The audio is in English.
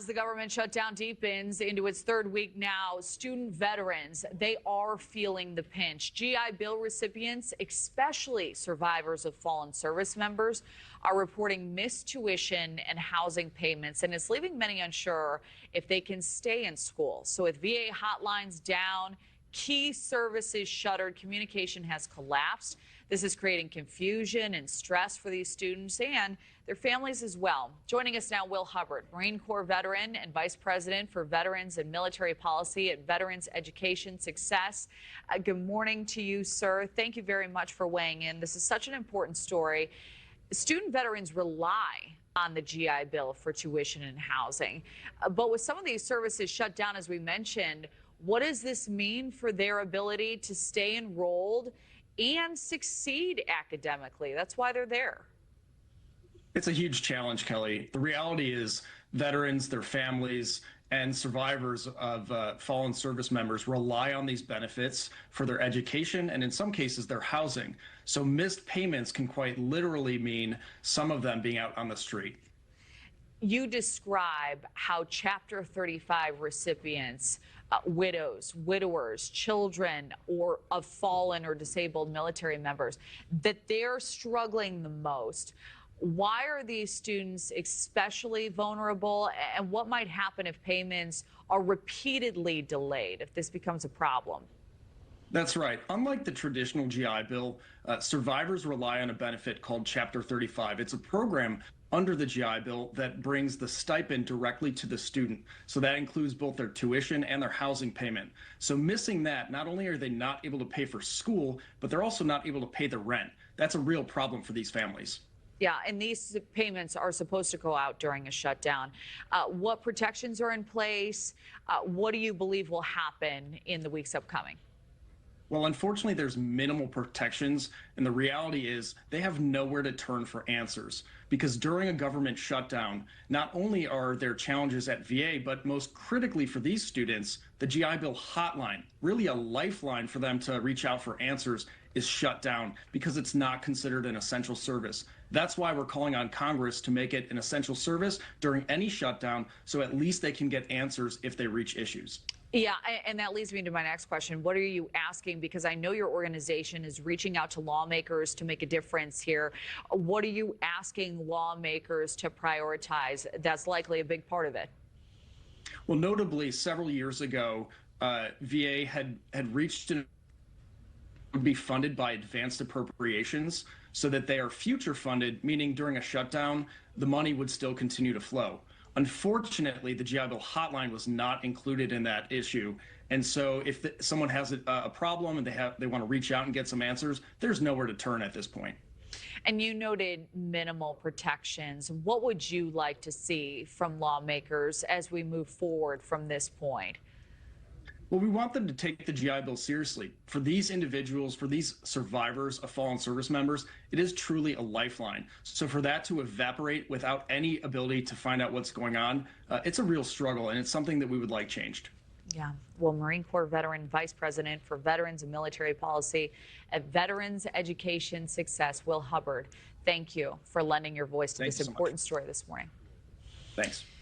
As the government shutdown deepens into its third week now, student veterans, they are feeling the pinch. GI Bill recipients, especially survivors of fallen service members, are reporting missed tuition and housing payments, and it's leaving many unsure if they can stay in school. So with VA hotlines down, key services shuttered, communication has collapsed. This is creating confusion and stress for these students and their families as well. Joining us now, Will Hubbard, Marine Corps veteran and Vice President for Veterans and Military Policy at Veterans Education Success. Good morning to you, sir. Thank you very much for weighing in. This is such an important story. Student veterans rely on the GI Bill for tuition and housing. But with some of these services shut down, as we mentioned, what does this mean for their ability to stay enrolled and succeed academically? That's why they're there. It's a huge challenge, Kelly. The reality is veterans, their families, and survivors of fallen service members rely on these benefits for their education and in some cases their housing. So missed payments can quite literally mean some of them being out on the street. You describe how Chapter 35 recipients, widows, widowers, children, or of fallen or disabled military members, that they're struggling the most. Why are these students especially vulnerable, and what might happen if payments are repeatedly delayed, if this becomes a problem? That's right. Unlike the traditional GI Bill, survivors rely on a benefit called Chapter 35. It's a program under the GI Bill that brings the stipend directly to the student. So that includes both their tuition and their housing payment. So missing that, not only are they not able to pay for school, but they're also not able to pay the rent. That's a real problem for these families. Yeah, and these payments are supposed to go out during a shutdown. What protections are in place? What do you believe will happen in the weeks upcoming? Well, unfortunately, there's minimal protections, and the reality is they have nowhere to turn for answers. Because during a government shutdown, not only are there challenges at VA, but most critically for these students, the GI Bill hotline, really a lifeline for them to reach out for answers, is shut down because it's not considered an essential service. That's why we're calling on Congress to make it an essential service during any shutdown, so at least they can get answers if they reach issues. Yeah, and that leads me to my next question. What are you asking? Because I know your organization is reaching out to lawmakers to make a difference here. What are you asking lawmakers to prioritize? That's likely a big part of it. Well, notably, several years ago, VA had reached an would be funded by advanced appropriations so that they are future funded, meaning during a shutdown, the money would still continue to flow. Unfortunately, the GI Bill hotline was not included in that issue. And so if someone has a problem and they want to reach out and get some answers, there's nowhere to turn at this point. And you noted minimal protections. What would you like to see from lawmakers as we move forward from this point? Well, we want them to take the GI Bill seriously. For these individuals, for these survivors of fallen service members, it is truly a lifeline. So for that to evaporate without any ability to find out what's going on, it's a real struggle, and it's something that we would like changed. Yeah. Well, Marine Corps veteran, Vice President for Veterans and Military Policy at Veterans Education Success, Will Hubbard, thank you for lending your voice to this important story this morning. Thanks.